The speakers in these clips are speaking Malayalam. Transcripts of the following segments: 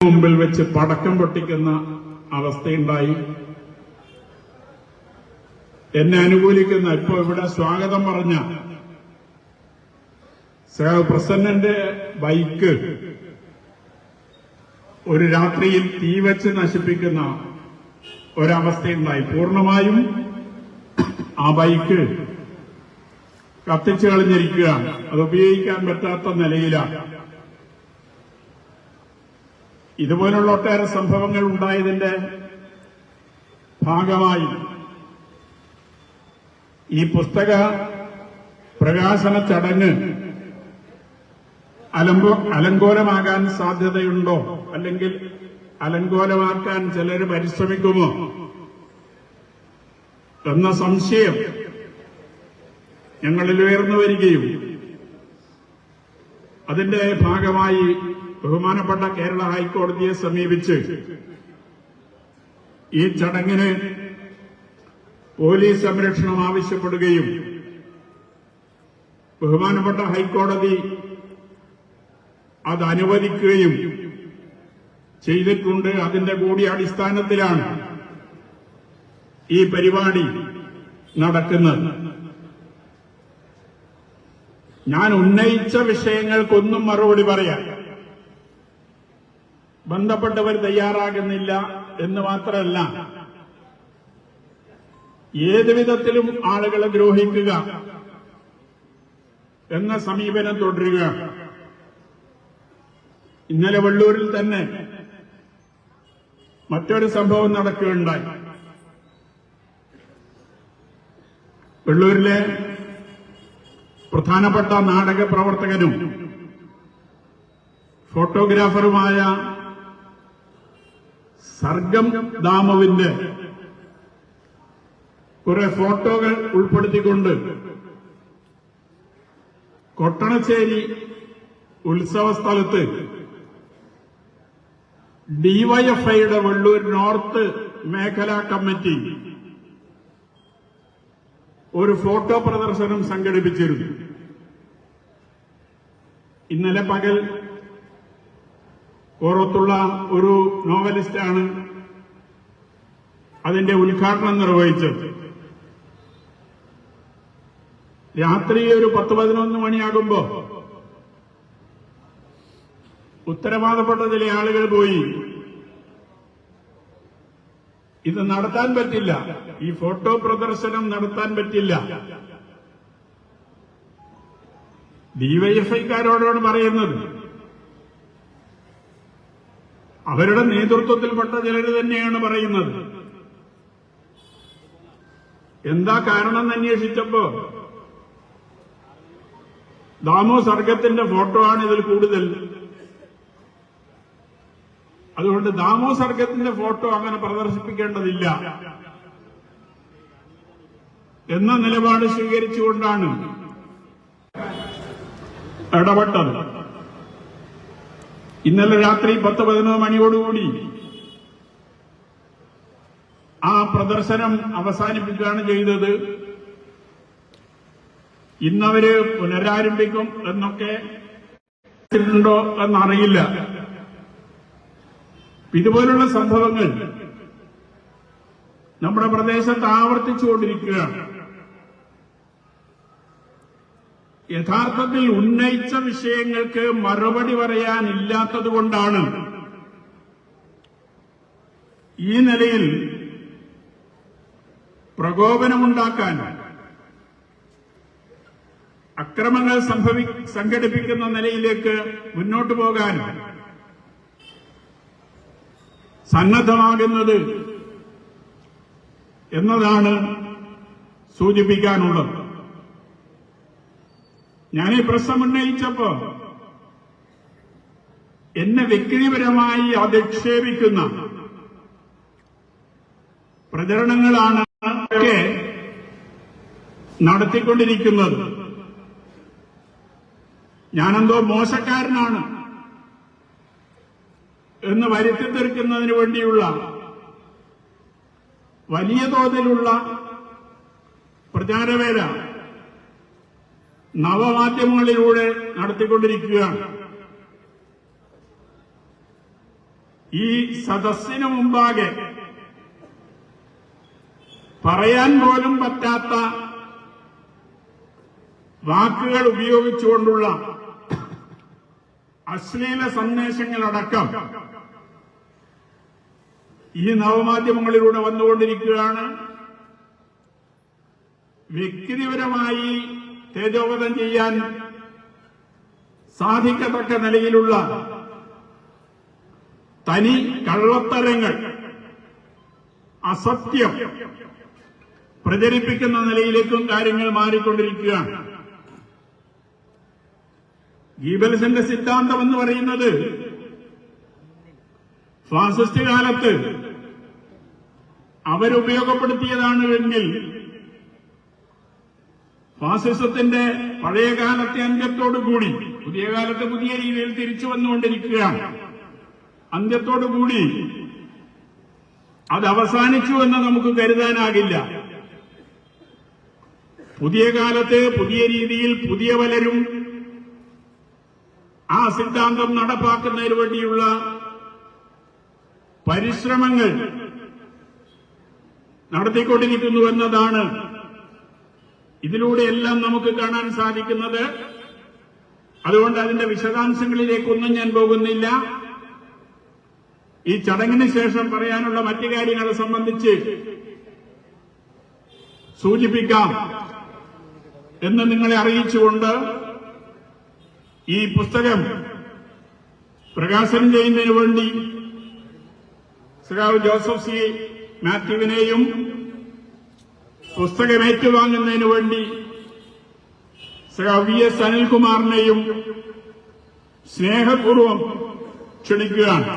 മുമ്പിൽ വെച്ച് പടക്കം പൊട്ടിക്കുന്ന അവസ്ഥയുണ്ടായി. എന്നെ അനുകൂലിക്കുന്ന ഇപ്പോ ഇവിടെ സ്വാഗതം പറഞ്ഞ പ്രസിഡന്റിന്റെ ബൈക്ക് ഒരു രാത്രിയിൽ തീവച്ച് നശിപ്പിക്കുന്ന ഒരവസ്ഥയുണ്ടായി. പൂർണ്ണമായും ആ ബൈക്ക് കത്തിച്ചു കളഞ്ഞിരിക്കുകയാണ്. അത് ഉപയോഗിക്കാൻ പറ്റാത്ത നിലയിലാണ്. ഇതുപോലുള്ള ഒട്ടേറെ സംഭവങ്ങൾ ഉണ്ടായതിന്റെ ഭാഗമായി ഈ പുസ്തക പ്രകാശന ചടങ്ങ് അലങ്കോലമാകാൻ സാധ്യതയുണ്ടോ, അല്ലെങ്കിൽ അലങ്കോലമാക്കാൻ ചിലർ പരിശ്രമിക്കുമോ എന്ന സംശയം ഞങ്ങളിൽ ഉയർന്നു വരികയും അതിന്റെ ഭാഗമായി ബഹുമാനപ്പെട്ട കേരള ഹൈക്കോടതിയെ സമീപിച്ച് ഈ ചടങ്ങിന് പോലീസ് സംരക്ഷണം ആവശ്യപ്പെടുകയും ബഹുമാനപ്പെട്ട ഹൈക്കോടതി അത് അനുവദിക്കുകയും ചെയ്തിട്ടുണ്ട്. അതിന്റെ കൂടി അടിസ്ഥാനത്തിലാണ് ഈ പരിപാടി നടക്കുന്നത്. ഞാൻ ഉന്നയിച്ച വിഷയങ്ങൾക്കൊന്നും മറുപടി പറയാൻ ബന്ധപ്പെട്ടവർ തയ്യാറാകുന്നില്ല എന്ന് മാത്രമല്ല, ഏത് വിധത്തിലും ആളുകളെ ദ്രോഹിക്കുക എന്ന സമീപനം തുടരുക. ഇന്നലെ വെള്ളൂരിൽ തന്നെ മറ്റൊരു സംഭവം നടക്കുകയുണ്ടായി. വെള്ളൂരിലെ പ്രധാനപ്പെട്ട നാടക പ്രവർത്തകനും ഫോട്ടോഗ്രാഫറുമായ സർഗം ദാമുവിന്റെ കുറെ ഫോട്ടോകൾ ഉൾപ്പെടുത്തിക്കൊണ്ട് കൊട്ടണശ്ശേരി ഉത്സവ സ്ഥലത്ത് ഡിവൈഎഫ്ഐയുടെ വെള്ളൂർ നോർത്ത് മേഖലാ കമ്മിറ്റി ഒരു ഫോട്ടോ പ്രദർശനം സംഘടിപ്പിച്ചിരുന്നു. ഇന്നലെ പകൽ കോറത്തുള്ള ഒരു നോവലിസ്റ്റാണ് അതിന്റെ ഉദ്ഘാടനം നിർവഹിച്ചത്. രാത്രി ഒരു 10-11 മണിയാകുമ്പോ ഉത്തരവാദപ്പെട്ട ചില ആളുകൾ പോയി, ഇത് നടത്താൻ പറ്റില്ല, ഈ ഫോട്ടോ പ്രദർശനം നടത്താൻ പറ്റില്ല. ഡിവൈഎഫ്ഐക്കാരോടാണ് പറയുന്നത്. അവരുടെ നേതൃത്വത്തിൽപ്പെട്ട ചിലർ തന്നെയാണ് പറയുന്നത്. എന്താ കാരണം അന്വേഷിച്ചപ്പോ ദാമു സർഗത്തിന്റെ ഫോട്ടോ ആണ് ഇതിൽ കൂടുതൽ, അതുകൊണ്ട് ദാമു സർഗത്തിന്റെ ഫോട്ടോ അങ്ങനെ പ്രദർശിപ്പിക്കേണ്ടതില്ല എന്ന നിലപാട് സ്വീകരിച്ചുകൊണ്ടാണ് ഇടപെട്ടത്. ഇന്നലെ രാത്രി 10-11 മണിയോടുകൂടി ആ പ്രദർശനം അവസാനിപ്പിക്കുകയാണ് ചെയ്തത്. ഇന്നവര് പുനരാരംഭിക്കും എന്നൊക്കെ ണ്ടോ എന്നറിയില്ല. ഇതുപോലുള്ള സംഭവങ്ങൾ നമ്മുടെ പ്രദേശത്ത് ആവർത്തിച്ചുകൊണ്ടിരിക്കുകയാണ്. യഥാർത്ഥത്തിൽ ഉന്നയിച്ച വിഷയങ്ങൾക്ക് മറുപടി പറയാനില്ലാത്തതുകൊണ്ടാണ് ഈ നിലയിൽ പ്രകോപനമുണ്ടാക്കാൻ, അക്രമങ്ങൾ സംഘടിപ്പിക്കുന്ന നിലയിലേക്ക് മുന്നോട്ടു പോകാൻ സന്നദ്ധമാകുന്നത് എന്നതാണ് സൂചിപ്പിക്കാനുള്ളത്. ഞാൻ ഈ പ്രശ്നം ഉന്നയിച്ചപ്പോ എന്നെ വ്യക്തിപരമായി അധിക്ഷേപിക്കുന്ന പ്രചരണങ്ങളാണ് നടത്തിക്കൊണ്ടിരിക്കുന്നത്. ഞാനെന്തോ മോശക്കാരനാണ് എന്ന് വരുത്തി തീർക്കുന്നതിന് വേണ്ടിയുള്ള വലിയ തോതിലുള്ള പ്രചാരവേല നവമാധ്യമങ്ങളിലൂടെ നടത്തിക്കൊണ്ടിരിക്കുകയാണ്. ഈ സദസ്സിനു മുമ്പാകെ പറയാൻ പോലും പറ്റാത്ത വാക്കുകൾ ഉപയോഗിച്ചുകൊണ്ടുള്ള അശ്ലീല സന്ദേശങ്ങളടക്കം ഈ നവമാധ്യമങ്ങളിലൂടെ വന്നുകൊണ്ടിരിക്കുകയാണ്. വ്യക്തിപരമായി തേജോവധം ചെയ്യാൻ സാധിക്കത്തക്ക നിലയിലുള്ള തനി കള്ളത്തരങ്ങൾ, അസത്യം പ്രചരിപ്പിക്കുന്ന നിലയിലേക്കും കാര്യങ്ങൾ മാറിക്കൊണ്ടിരിക്കുകയാണ്. ഗീബൽസിന്റെ സിദ്ധാന്തം എന്ന് പറയുന്നത് ഫാസിസ്റ്റ് കാലത്ത് അവരുപയോഗപ്പെടുത്തിയതാണെങ്കിൽ ഫാസിസത്തിന്റെ പഴയകാലത്തെ അന്ത്യത്തോടുകൂടി പുതിയ കാലത്ത് പുതിയ രീതിയിൽ തിരിച്ചു വന്നുകൊണ്ടിരിക്കുകയാണ്. അന്ത്യത്തോടുകൂടി അത് അവസാനിച്ചു എന്ന് നമുക്ക് കരുതാനാകില്ല. പുതിയ കാലത്ത് പുതിയ രീതിയിൽ പുതിയ പലരും ആ സിദ്ധാന്തം നടപ്പാക്കുന്നതിന് വേണ്ടിയുള്ള പരിശ്രമങ്ങൾ നടത്തിക്കൊണ്ടിരിക്കുന്നുവെന്നതാണ് ഇതിലൂടെയെല്ലാം നമുക്ക് കാണാൻ സാധിക്കുന്നത്. അതുകൊണ്ട് അതിന്റെ വിശദാംശങ്ങളിലേക്കൊന്നും ഞാൻ പോകുന്നില്ല. ഈ ചടങ്ങിന് ശേഷം പറയാനുള്ള മറ്റു കാര്യങ്ങളെ സംബന്ധിച്ച് സൂചിപ്പിക്കാം എന്ന് നിങ്ങളെ അറിയിച്ചുകൊണ്ട് ഈ പുസ്തകം പ്രകാശനം ചെയ്യുന്നതിന് വേണ്ടി സഖാവ് ജോസഫ് സി മാത്യുവിനെയും പുസ്തകം ഏറ്റുവാങ്ങുന്നതിന് വേണ്ടി സഖാവ് വി എസ് അനിൽകുമാറിനെയും സ്നേഹപൂർവ്വം ക്ഷണിക്കുകയാണ്.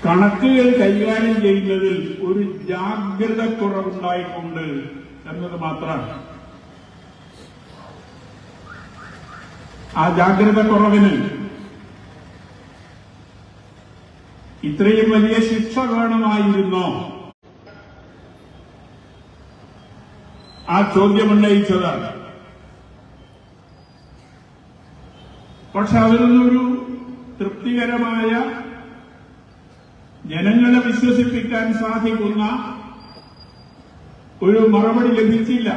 കണക്കുകൾ കൈകാര്യം ചെയ്യുന്നതിൽ ഒരു ജാഗ്രത കുറവുണ്ടായിട്ടുണ്ട് എന്നത് മാത്രമാണ്. ആ ജാഗ്രത കുറവിന് ഇത്രയും വലിയ ശിക്ഷ വേണമായിരുന്നോ? ആ ചോദ്യമുന്നയിച്ചതാണ്. പക്ഷെ അതിനൊരു തൃപ്തികരമായ, ജനങ്ങളെ വിശ്വസിപ്പിക്കാൻ സാധിക്കുന്ന ഒരു മറുപടി ലഭിച്ചില്ല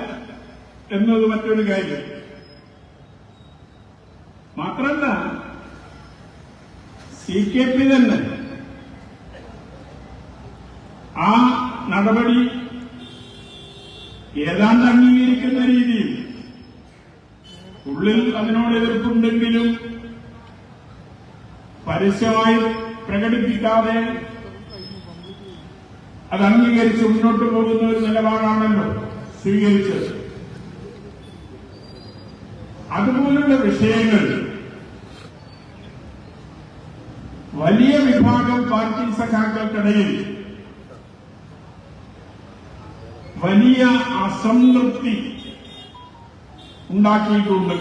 എന്നത് മറ്റൊരു കാര്യം. മാത്രമല്ല, CKP തന്നെ ആ നടപടി ഏതാണ്ട് അംഗീകരിക്കുന്ന രീതിയിൽ, ഉള്ളിൽ അതിനോട് എതിർപ്പുണ്ടെങ്കിലും പരസ്യമായി പ്രകടിപ്പിക്കാതെ അത് അംഗീകരിച്ച് മുന്നോട്ട് പോകുന്ന ഒരു നിലപാടാണല്ലോ സ്വീകരിച്ചത്. അതുപോലുള്ള വിഷയങ്ങൾ വലിയ വിഭാഗം പാർട്ടി സഖാക്കൾക്കിടയിൽ വലിയ അസംതൃപ്തി ഉണ്ടാക്കിയിട്ടുണ്ട്.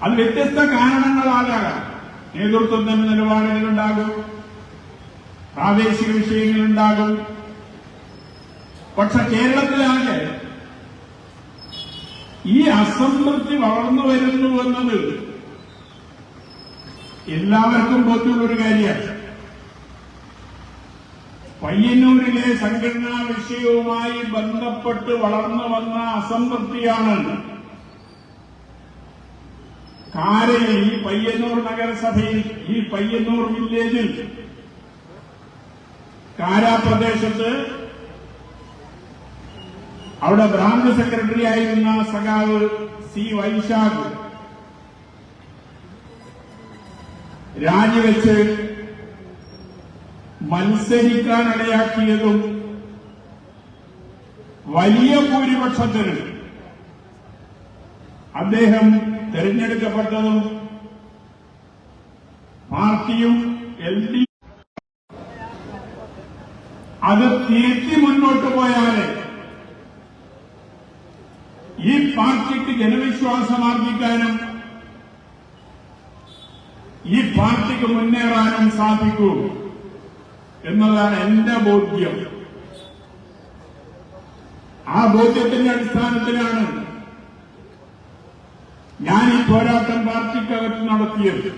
അത് വ്യത്യസ്ത കാരണങ്ങളാകാം. നേതൃത്വത്തിന്റെ നിലപാടുകളുണ്ടാകും, പ്രാദേശിക വിഷയങ്ങളുണ്ടാകും. പക്ഷെ കേരളത്തിലാകെ ഈ അസംതൃപ്തി വളർന്നു വരുന്നുവെന്നത് എല്ലാവർക്കും ബോധ്യമുള്ളൊരു കാര്യമാണ്. പയ്യന്നൂരിലെ സംഘടനാ വിഷയവുമായി ബന്ധപ്പെട്ട് വളർന്നു വന്ന അസംതൃപ്തിയാണ് കാരയിൽ, ഈ പയ്യന്നൂർ നഗരസഭയിൽ, ഈ പയ്യന്നൂർ വില്ലേജിൽ, കാരാപ്രദേശത്ത് അവിടെ ബ്രാഞ്ച് സെക്രട്ടറി ആയിരുന്ന സഖാവ് സി വൈശാഖ് രാജിവെച്ച് മത്സരിക്കാനിടയാക്കിയതും വലിയ ഭൂരിപക്ഷത്തിന് അദ്ദേഹം തെരഞ്ഞെടുക്കപ്പെട്ടതും പാർട്ടിയും LDF അത് തിരുത്തി മുന്നോട്ട് പോയാല് ഈ പാർട്ടിക്ക് ജനവിശ്വാസം ആർജിക്കാനും ഈ പാർട്ടിക്ക് മുന്നേറാനും സാധിക്കൂ എന്നതാണ് എന്റെ ബോധ്യം. ആ ബോധ്യത്തിന്റെ അടിസ്ഥാനത്തിലാണ് ഞാൻ ഈ പോരാട്ടം പാർട്ടിക്കകത്ത് നടത്തിയത്.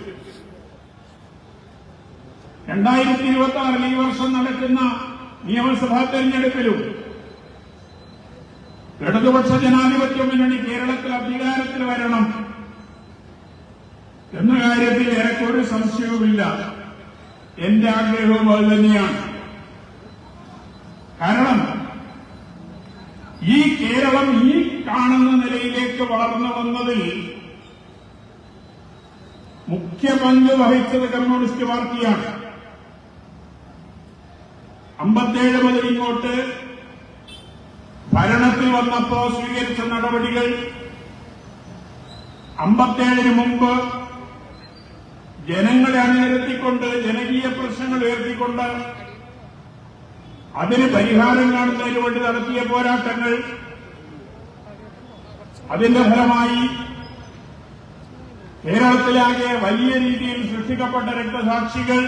2026 ഈ വർഷം നടക്കുന്ന നിയമസഭാ തെരഞ്ഞെടുപ്പിലും ഇടതുപക്ഷ ജനാധിപത്യ മുന്നണി കേരളത്തിൽ അധികാരത്തിൽ വരണം എന്ന കാര്യത്തിൽ ഏറെക്കൊരു സംശയവുമില്ല. എന്റെ ആഗ്രഹവും അത് തന്നെയാണ്. കാരണം ഈ കേരളം ഈ കാണുന്ന നിലയിലേക്ക് വളർന്നു വന്നതിൽ മുഖ്യ പങ്ക് വഹിച്ചത് കമ്മ്യൂണിസ്റ്റ് പാർട്ടിയാണ്. 57 മുതൽ ഇങ്ങോട്ട് ഭരണത്തിൽ വന്നപ്പോ സ്വീകരിച്ച നടപടികൾ 57 മുമ്പ് ജനങ്ങളെ അണിനിരത്തിക്കൊണ്ട് ജനകീയ പ്രശ്നങ്ങൾ ഉയർത്തിക്കൊണ്ട് അതിന് പരിഹാരം കാണുന്നതിന് വേണ്ടി നടത്തിയ പോരാട്ടങ്ങൾ, അതിന്റെ ഫലമായി കേരളത്തിലാകെ വലിയ രീതിയിൽ സൃഷ്ടിക്കപ്പെട്ട രക്തസാക്ഷികൾ,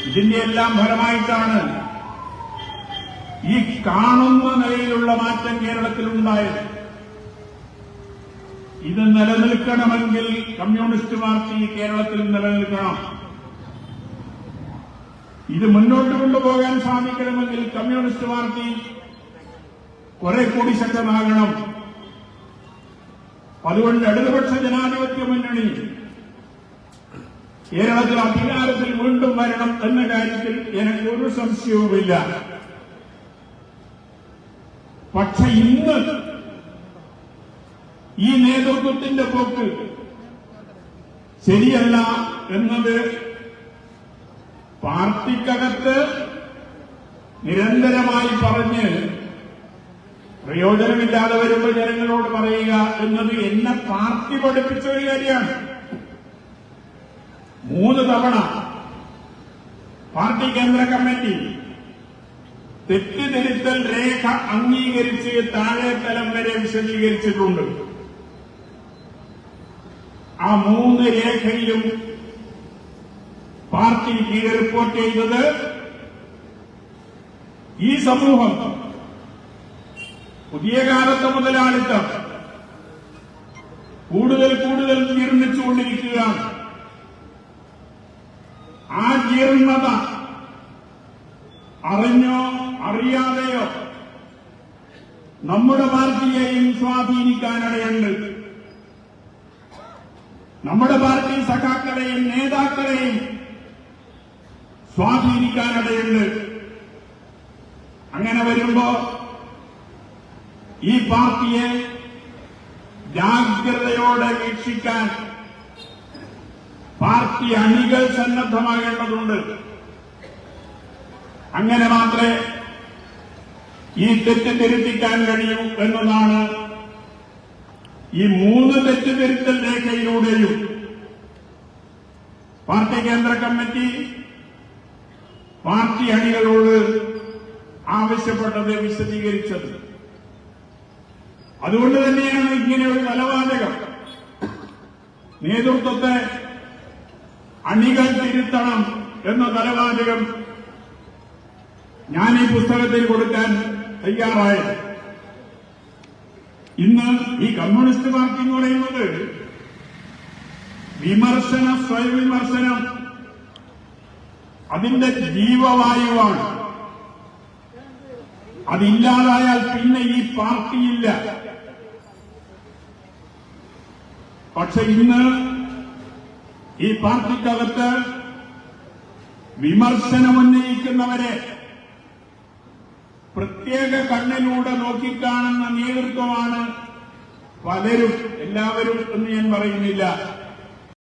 ഇതിന്റെ എല്ലാം ഫലമായിട്ടാണ് ഈ കാണുന്ന നിലയിലുള്ള മാറ്റം കേരളത്തിലുണ്ടായത്. ഇത് നിലനിൽക്കണമെങ്കിൽ കമ്മ്യൂണിസ്റ്റ് പാർട്ടി കേരളത്തിൽ നിലനിൽക്കണം. ഇത് മുന്നോട്ട് കൊണ്ടുപോകാൻ സാധിക്കണമെങ്കിൽ കമ്മ്യൂണിസ്റ്റ് പാർട്ടി കുറെ കൂടി ശക്തമാകണം. അതുകൊണ്ട് ഇടതുപക്ഷ ജനാധിപത്യ മുന്നണി കേരളത്തിൽ അധികാരത്തിൽ വീണ്ടും വരണം എന്ന കാര്യത്തിൽ എനിക്കൊരു സംശയവുമില്ല. പക്ഷെ ഇന്ന് ഈ നേതൃത്വത്തിന്റെ പോക്ക് ശരിയല്ല എന്നത് പാർട്ടിക്കകത്ത് നിരന്തരമായി പറഞ്ഞ് പ്രയോജനമില്ലാതെ വരുമ്പോൾ ജനങ്ങളോട് പറയുക എന്നത് എന്നെ പാർട്ടി പഠിപ്പിച്ച ഒരു കാര്യമാണ്. 3 തവണ പാർട്ടി കേന്ദ്ര കമ്മിറ്റി തെറ്റിദ്ധരിത്തൽ രേഖ അംഗീകരിച്ച് താഴെ തലം വരെ വിശദീകരിച്ചിട്ടുണ്ട്. ആ 3 രേഖയിലും പാർട്ടി റിപ്പോർട്ട് ചെയ്തത് ഈ സമൂഹം പുതിയ കാലത്തെ മുതലാളിത്തം കൂടുതൽ കൂടുതൽ ജീർണിച്ചുകൊണ്ടിരിക്കുകയാണ്. ആ ജീർണത അറിഞ്ഞോ അറിയാതെയോ നമ്മുടെ പാർട്ടിയെയും സ്വാധീനിക്കാനിടയുണ്ട്. നമ്മുടെ പാർട്ടി സഖാക്കളെയും നേതാക്കളെയും സ്വാധീനിക്കാനിടയുണ്ട്. അങ്ങനെ വരുമ്പോ ഈ പാർട്ടിയെ ജാഗ്രതയോടെ വീക്ഷിക്കാൻ പാർട്ടി അണികൾ സന്നദ്ധമാകേണ്ടതുണ്ട്. അങ്ങനെ മാത്രമേ ഈ തെറ്റ് തിരുത്തിക്കാൻ കഴിയൂ എന്നതാണ് ഈ 3 തെറ്റുതിരുത്തൽ രേഖയിലൂടെയും പാർട്ടി കേന്ദ്ര കമ്മിറ്റി പാർട്ടി അണികളോട് ആവശ്യപ്പെട്ടത് വിശദീകരിച്ചത്. അതുകൊണ്ട് തന്നെയാണ് ഇങ്ങനെ ഒരു കൊലപാതകം നേതൃത്വത്തെ അണികൾ തിരുത്തണം എന്ന കൊലപാതകം ഞാൻ ഈ പുസ്തകത്തിൽ കൊടുക്കാൻ തയ്യാറായത്. ഇന്ന് ഈ കമ്മ്യൂണിസ്റ്റ് പാർട്ടി എന്ന് പറയുന്നത് വിമർശനം, സ്വയം വിമർശനം അതിന്റെ ജീവവായുവാണ്. അതില്ലാതായാൽ പിന്നെ ഈ പാർട്ടിയില്ല. പക്ഷെ ഇന്ന് ഈ പാർട്ടിക്കകത്ത് വിമർശനമുന്നയിക്കുന്നവരെ പ്രത്യേക കണ്ണിലൂടെ നോക്കിക്കാണുന്ന നേതൃത്വമാണ് പലരും, എല്ലാവരും എന്ന് ഞാൻ പറയുന്നില്ല.